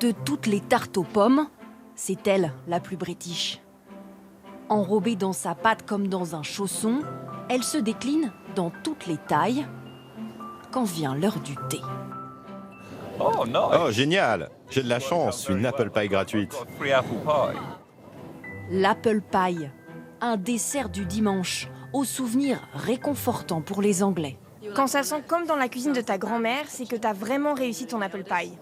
De toutes les tartes aux pommes, c'est elle la plus british. Enrobée dans sa pâte comme dans un chausson, elle se décline dans toutes les tailles quand vient l'heure du thé. Oh, génial! J'ai de la chance, une apple pie gratuite. L'apple pie, un dessert du dimanche, au souvenir réconfortant pour les Anglais. Quand ça sent comme dans la cuisine de ta grand-mère, c'est que t'as vraiment réussi ton apple pie.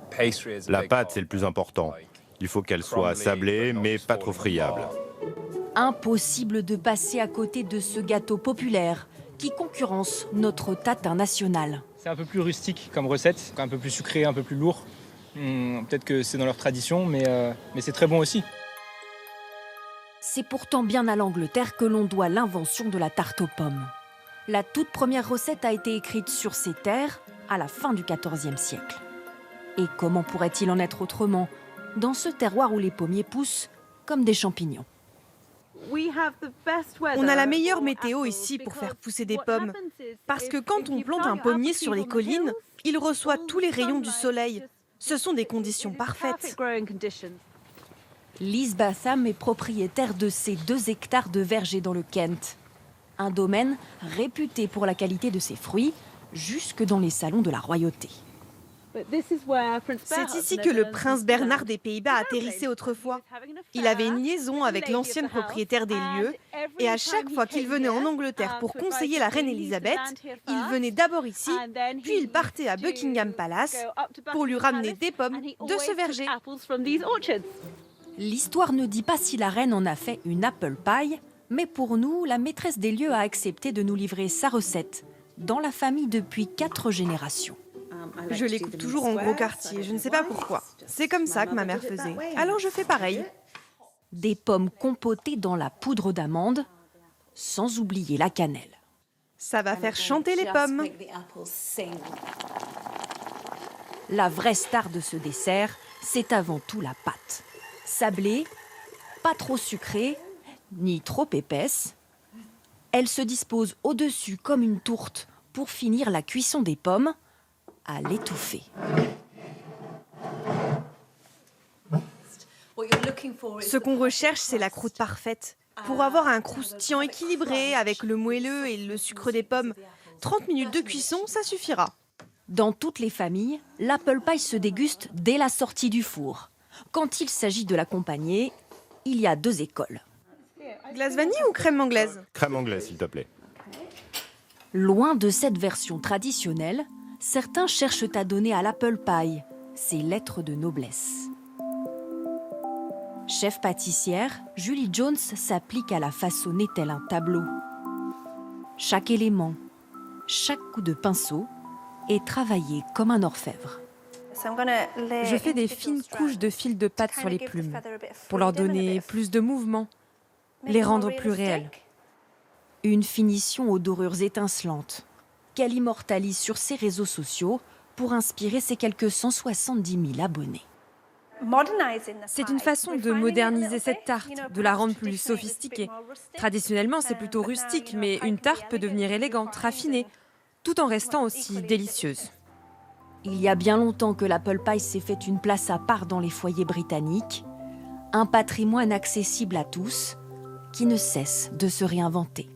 La pâte, c'est le plus important. Il faut qu'elle soit sablée, mais pas trop friable. Impossible de passer à côté de ce gâteau populaire qui concurrence notre tatin national. C'est un peu plus rustique comme recette, un peu plus sucré, un peu plus lourd. Peut-être que c'est dans leur tradition, mais c'est très bon aussi. C'est pourtant bien à l'Angleterre que l'on doit l'invention de la tarte aux pommes. La toute première recette a été écrite sur ces terres à la fin du XIVe siècle. Et comment pourrait-il en être autrement dans ce terroir où les pommiers poussent comme des champignons? On a la meilleure météo ici pour faire pousser des pommes. Parce que quand on plante un pommier sur les collines, il reçoit tous les rayons du soleil. Ce sont des conditions parfaites. Liz Batham est propriétaire de ces 2 hectares de vergers dans le Kent. Un domaine réputé pour la qualité de ses fruits, jusque dans les salons de la royauté. C'est ici que le prince Bernard des Pays-Bas atterrissait autrefois. Il avait une liaison avec l'ancienne propriétaire des lieux et à chaque fois qu'il venait en Angleterre pour conseiller la reine Elisabeth, il venait d'abord ici, puis il partait à Buckingham Palace pour lui ramener des pommes de ce verger. L'histoire ne dit pas si la reine en a fait une apple pie, mais pour nous, la maîtresse des lieux a accepté de nous livrer sa recette, dans la famille depuis 4 générations. Je les coupe toujours en gros quartiers, je ne sais pas pourquoi. C'est comme ça que ma mère faisait. Alors je fais pareil. Des pommes compotées dans la poudre d'amande, sans oublier la cannelle. Ça va faire chanter les pommes. La vraie star de ce dessert, c'est avant tout la pâte. Sablée, pas trop sucrée, ni trop épaisse. Elle se dispose au-dessus comme une tourte pour finir la cuisson des pommes à l'étouffer. Ce qu'on recherche, c'est la croûte parfaite. Pour avoir un croustillant équilibré avec le moelleux et le sucre des pommes, 30 minutes de cuisson, ça suffira. Dans toutes les familles, l'apple pie se déguste dès la sortie du four. Quand il s'agit de l'accompagner, il y a 2 écoles. Glace vanille ou crème anglaise? Crème anglaise, s'il te plaît. Loin de cette version traditionnelle, certains cherchent à donner à l'apple pie ses lettres de noblesse. Chef pâtissière, Julie Jones s'applique à la façonner tel un tableau. Chaque élément, chaque coup de pinceau est travaillé comme un orfèvre. Je fais des fines couches de fil de pâte sur les plumes pour leur donner plus de mouvement, les rendre plus réels. Une finition aux dorures étincelantes qu'elle immortalise sur ses réseaux sociaux pour inspirer ses quelques 170 000 abonnés. C'est une façon de moderniser cette tarte, de la rendre plus sophistiquée. Traditionnellement, c'est plutôt rustique, mais une tarte peut devenir élégante, raffinée, tout en restant aussi délicieuse. Il y a bien longtemps que l'apple pie s'est fait une place à part dans les foyers britanniques, un patrimoine accessible à tous qui ne cesse de se réinventer.